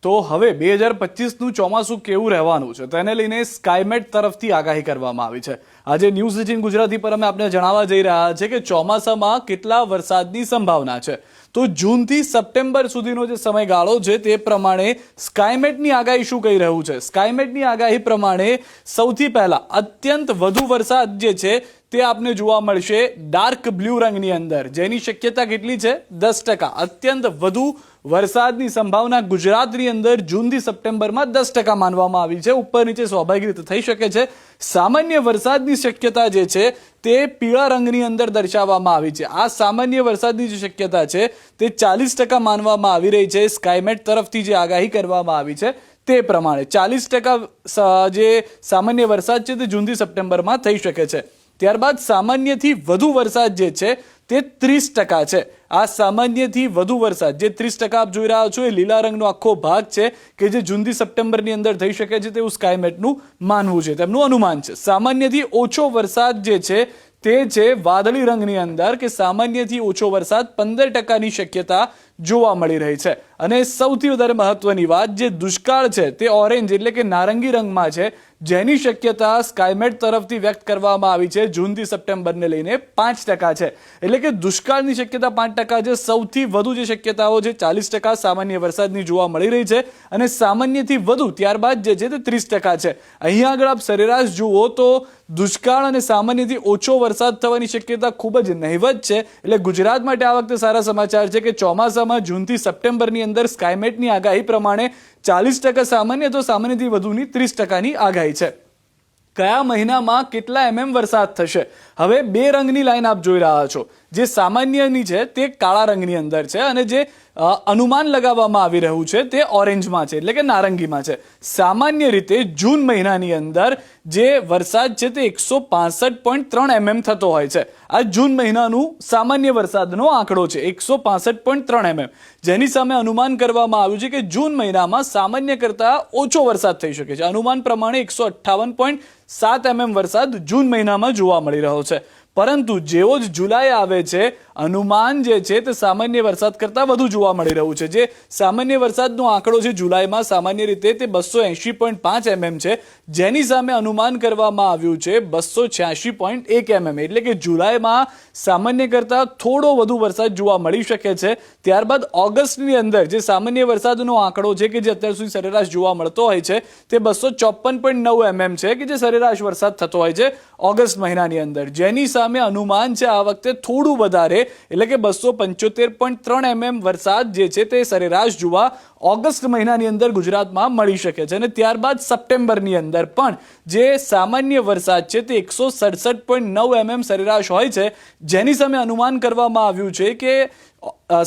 તો હવે 2025નું ચોમાસું કેવું રહેવાનું છે તેને લઈને સ્કાયમેટ તરફથી આગાહી કરવામાં આવી છે। આજે ન્યૂઝ 18 ગુજરાતી પર અમે આપને જણાવવા જઈ રહ્યા છે કે ચોમાસામાં કેટલા વરસાદની સંભાવના છે। તો જૂનથી સપ્ટેમ્બર સુધીનો જે સમયગાળો છે તે પ્રમાણે સ્કાયમેટની આગાહી શું કહી રહ્યું છે। સ્કાયમેટની આગાહી પ્રમાણે સૌથી પહેલા અત્યંત વધુ વરસાદ જે છે તે આપને જોવા મળશે ડાર્ક બ્લુ રંગની અંદર, જેની શક્યતા કેટલી છે 10%। અત્યંત વધુ વરસાદની સંભાવના ગુજરાતની અંદર જૂનથી સપ્ટેમ્બરમાં 10% માનવામાં આવી છે। ઉપર નીચે સ્વાભાવિક રીતે થઈ શકે છે। સામાન્ય વરસાદની શક્યતા જે છે તે પીળા રંગની અંદર દર્શાવવામાં આવી છે। આ સામાન્ય વરસાદની જે શક્યતા છે તે 40% માનવામાં આવી રહી છે। સ્કાયમેટ તરફથી જે આગાહી કરવામાં આવી છે તે પ્રમાણે 40% જે સામાન્ય વરસાદ છે તે જૂનથી સપ્ટેમ્બરમાં થઈ શકે છે। ત્યારબાદ સામાન્યથી વધુ વરસાદ જે છે તે 30% છે। આ સામાન્યથી વધુ વરસાદ જે 30% આપ જોઈ રહ્યા છો એ લીલા રંગનો આખો ભાગ છે કે જે જૂનથી સપ્ટેમ્બરની અંદર થઈ શકે છે તેવું સ્કાયમેટનું માનવું છે, તેમનું અનુમાન છે। સામાન્યથી ઓછો વરસાદ જે છે તે છે વાદળી રંગની અંદર કે સામાન્યથી ઓછો વરસાદ 15%ની શક્યતા જોવા મળી રહી છે। અને સૌથી વધારે મહત્વની વાત, જે દુષ્કાળ છે તે ઓરેન્જ એટલે કે નારંગી રંગમાં છે, જેની શક્યતા સ્કાયમેટ તરફથી વ્યક્ત કરવામાં આવી છે જૂનથી સપ્ટેમ્બરને લઈને 5% છે। એટલે કે દુષ્કાળની શક્યતા 5% છે। સૌથી વધુ જે શક્યતાઓ છે 40% સામાન્ય વરસાદની જોવા મળી રહી છે અને સામાન્યથી વધુ ત્યારબાદ જે છે તે 30% છે। અહીંયા આગળ આપ સરેરાશ જુઓ તો દુષ્કાળ અને સામાન્યથી ઓછો વરસાદ થવાની શક્યતા ખૂબ જ નહિવત છે। એટલે ગુજરાત માટે આ વખતે સારા સમાચાર છે કે ચોમાસામાં જૂનથી સપ્ટેમ્બરની અંદર સ્કાયમેટની આગાહી પ્રમાણે 40% સામાન્ય તો સામાન્યથી વધુની 30%ની આગાહી છે। કયા મહિનામાં કેટલા વરસાદ થશે? હવે બે રંગની લાઈન આપ જોઈ રહ્યા છો, જે સામાન્યની છે તે કાળા રંગની અંદર છે અને જે અનુમાન લગાવવામાં આવી રહ્યું છે તે ઓરેન્જમાં છે એટલે કે નારંગીમાં છે। સામાન્ય રીતે જૂન મહિનાની અંદર જે વરસાદ છે તે 165.3 થતો હોય છે। આ જૂન મહિનાનું સામાન્ય વરસાદનો આંકડો છે 165.3 જેની સામે અનુમાન કરવામાં આવ્યું છે કે જૂન મહિનામાં સામાન્ય કરતા ઓછો વરસાદ થઈ શકે છે। અનુમાન પ્રમાણે 158.7 વરસાદ જૂન મહિનામાં જોવા મળી રહ્યો છે। પરંતુ જેવો જ જુલાઈ આવે છે અનુમાન જે છે તે સામાન્ય વરસાદ કરતા વધુ જોવા મળી રહ્યું છે। જે સામાન્ય વરસાદનો આંકડો છે જુલાઈમાં સામાન્ય રીતે તે 280.5 છે, જેની સામે અનુમાન કરવામાં આવ્યું છે 286.1 એટલે કે જુલાઈમાં સામાન્ય કરતા થોડો વધુ વરસાદ જોવા મળી શકે છે। ત્યારબાદ ઓગસ્ટની અંદર જે સામાન્ય વરસાદનો આંકડો છે કે જે અત્યાર સુધી સરેરાશ જોવા મળતો હોય છે તે 254.9 છે કે જે સરેરાશ વરસાદ થતો હોય છે ઓગસ્ટ મહિનાની અંદર, જેની સામે અનુમાન છે આ વખતે થોડું વધારે એટલે કે 275.3 વરસાદ જે છે તે સરેરાશ જોવા ઓગસ્ટ મહિનાની અંદર ગુજરાતમાં મળી શકે છે। અને ત્યારબાદ સપ્ટેમ્બરની અંદર પણ જે સામાન્ય વરસાદ છે તે 167.9 સરેરાશ હોય છે, જેની સામે અનુમાન કરવામાં આવ્યું છે કે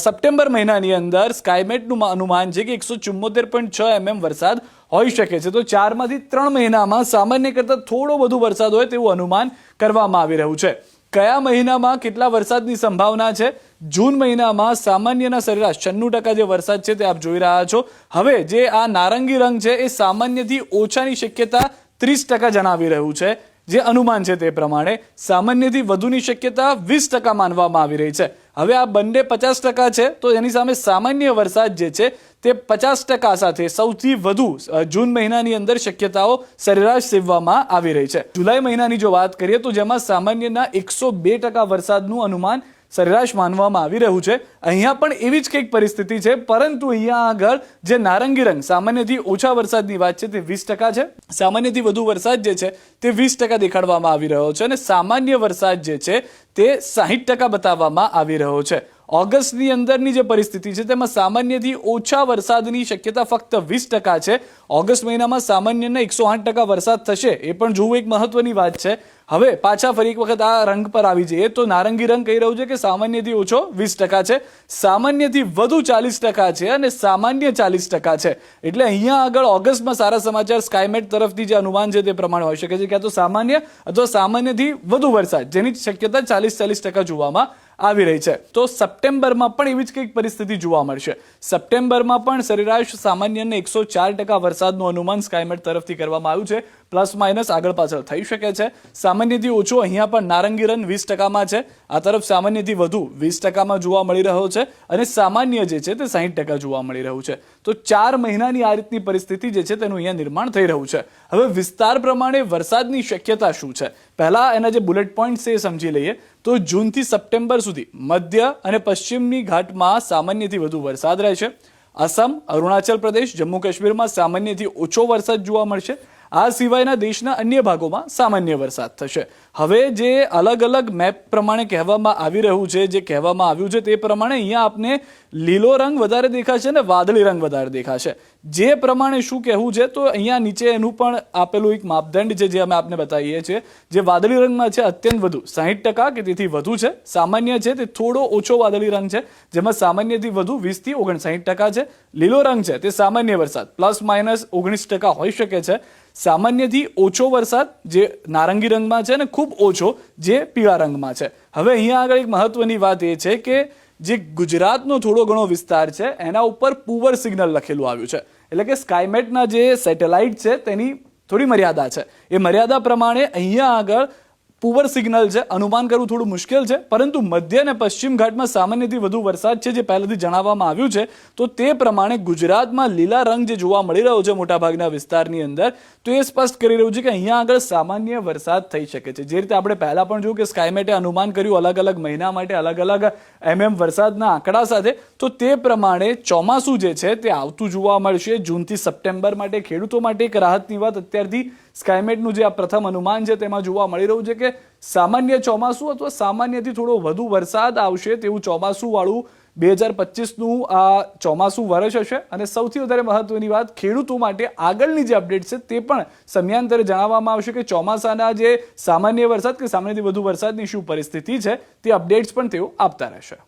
સપ્ટેમ્બર મહિનાની અંદર સ્કાયમેટનું અનુમાન છે કે 174.6 વરસાદ હોઈ શકે છે। તો 4માંથી 3 મહિનામાં સામાન્ય કરતાં થોડો વધુ વરસાદ હોય તેવું અનુમાન કરવામાં આવી રહ્યું છે। કયા મહિનામાં કેટલા વરસાદની સંભાવના છે? જૂન મહિનામાં સામાન્યના સરેરાશ 96% જે વરસાદ છે તે આપ જોઈ રહ્યા છો। હવે જે આ નારંગી રંગ છે એ સામાન્યથી ઓછાની શક્યતા 30% જણાવી રહ્યું છે, જે અનુમાન છે તે પ્રમાણે સામાન્યથી વધુની શક્યતા 20% માનવામાં આવી રહી છે। હવે આ બંને 50% છે તો એની સામે સામાન્ય વરસાદ જે છે તે 50% સાથે સૌથી વધુ જૂન મહિનાની અંદર શક્યતાઓ સરેરાશ સેવવામાં આવી રહી છે। જુલાઈ મહિનાની જો વાત કરીએ તો જેમાં સામાન્યના 102% વરસાદનું અનુમાન સરેરાશ માનવામાં આવી રહ્યું છે। અહીંયા પણ એવી જ કંઈક પરિસ્થિતિ છે, પરંતુ અહીંયા આગળ જે નારંગી રંગ સામાન્યથી ઓછા વરસાદની વાત છે તે 20% છે, સામાન્યથી વધુ વરસાદ જે છે તે 20% દેખાડવામાં આવી રહ્યો છે અને સામાન્ય વરસાદ જે છે તે 60% બતાવવામાં આવી રહ્યો છે। ઓગસ્ટની અંદરની જે પરિસ્થિતિ છે તેમાં સામાન્યથી ઓછા વરસાદની શક્યતા ફક્ત 20% છે। ઓગસ્ટ મહિનામાં સામાન્યના 108% વરસાદ થશે એ પણ જોવું એક મહત્વની વાત છે। હવે પાછા ફરી એક વખત આ રંગ પર આવી જઈએ તો નારંગી રંગ કહી રહ્યું છે કે સામાન્યથી ઓછો 20% છે, સામાન્યથી વધુ 40% છે અને સામાન્ય 40% છે। એટલે અહીંયા આગળ ઓગસ્ટમાં સારા સમાચાર સ્કાયમેટ તરફથી જે અનુમાન છે તે પ્રમાણે હોઈ શકે છે, ક્યાં તો સામાન્ય અથવા સામાન્યથી વધુ વરસાદ જેની શક્યતા 40% જોવામાં આવી રહી છે। તો સપ્ટેમ્બરમાં પણ એવી જ કંઈક પરિસ્થિતિ જોવા મળશે। સપ્ટેમ્બરમાં પણ સરેરાશ સામાન્યને 104% વરસાદનું અનુમાન સ્કાયમેટ તરફથી કરવામાં આવ્યું છે। પ્લસ માઇનસ આગળ પાછળ થઈ શકે છે। સામાન્યથી ઓછો અહીંયા પણ નારંગી રંગ 20%માં છે, આ તરફ સામાન્યથી વધુ 20%માં જોવા મળી રહ્યો છે અને સામાન્ય જે છે તે 60% જોવા મળી રહ્યું છે। તો 4 મહિનાની આ રીતની પરિસ્થિતિ જે છે તેનું અહીંયા નિર્માણ થઈ રહ્યું છે. હવે વિસ્તાર પ્રમાણે વરસાદની શક્યતા શું છે, પહેલા એના જે બુલેટ પોઈન્ટ છે એ સમજી લઈએ. તો જૂનથી સપ્ટેમ્બર સુધી મધ્ય અને પશ્ચિમની ઘાટમાં સામાન્યથી વધુ વરસાદ રહેશે. આસામ, અરુણાચલ પ્રદેશ, જમ્મુ કાશ્મીરમાં સામાન્યથી ઓછો વરસાદ જોવા મળશે. આ સિવાયના દેશના અન્ય ભાગોમાં સામાન્ય વરસાદ થશે. હવે જે અલગ અલગ મેપ પ્રમાણે કહેવામાં આવી રહ્યું છે, જે કહેવામાં આવ્યું છે તે પ્રમાણે અહીંયા આપને લીલો રંગ વધારે દેખાશે અને વાદળી રંગ વધારે દેખાશે. જે પ્રમાણે શું કહેવું છે તો અહીંયા નીચે એનું પણ આપેલું એક માપદંડ છે જે અમે આપને બતાવીએ છીએ. જે વાદળી રંગમાં છે અત્યંત વધુ 60% કે તેથી વધુ છે. સામાન્ય છે તે થોડો ઓછો વાદળી રંગ છે, જેમાં સામાન્યથી વધુ 20 થી 59% છે. લીલો રંગ છે તે સામાન્ય વરસાદ +- 19% હોઈ શકે છે. સામાન્યથી ઓછો વરસાદ જે નારંગી રંગમાં છે અને ખૂબ ઓછો જે પીળા રંગમાં છે. હવે અહીંયા આગળ એક મહત્વની વાત એ છે કે જે ગુજરાતનો થોડો ઘણો વિસ્તાર છે એના ઉપર પુઅર સિગ્નલ લખેલું આવ્યું છે. એટલે કે સ્કાયમેટના જે સેટેલાઇટ છે તેની થોડી મર્યાદા છે. એ મર્યાદા પ્રમાણે અહીંયા આગળ પુઅર સિગ્નલ છે, અનુમાન કરવું થોડું મુશ્કેલ છે. પરંતુ મધ્ય અને પશ્ચિમ ઘાટમાં સામાન્યથી વધુ વરસાદ છે જે પહેલાથી જણાવવામાં આવ્યું છે. તો તે પ્રમાણે ગુજરાતમાં લીલા રંગ જે જોવા મળી રહ્યો છે મોટાભાગના વિસ્તારની અંદર, તો એ સ્પષ્ટ કરી રહ્યું છે કે અહીંયા આગળ સામાન્ય વરસાદ થઈ શકે છે. જે રીતે આપણે પહેલા પણ જોયું કે સ્કાયમેટે અનુમાન કર્યું અલગ અલગ મહિના માટે અલગ અલગ વરસાદના આંકડા સાથે, તો તે પ્રમાણે ચોમાસું જે છે તે આવતું જોવા મળશે. જૂનથી સપ્ટેમ્બર માટે ખેડૂતો માટે એક રાહતની વાત અત્યારથી સ્કાયમેટનું જે આ પ્રથમ અનુમાન છે તેમાં જોવા મળી રહ્યું છે કે સામાન્ય ચોમાસું અથવા સામાન્યથી થોડો વધુ વરસાદ આવશે તેવું ચોમાસું વાળું 2025નું આ ચોમાસું વર્ષ હશે. અને સૌથી વધારે મહત્વની વાત ખેડૂતો માટે આગળની જે અપડેટ છે તે પણ સમયાંતરે જણાવવામાં આવશે કે ચોમાસાના જે સામાન્ય વરસાદ કે સામાન્યથી વધુ વરસાદની શું પરિસ્થિતિ છે તે અપડેટ્સ પણ તેઓ આપતા રહેશે.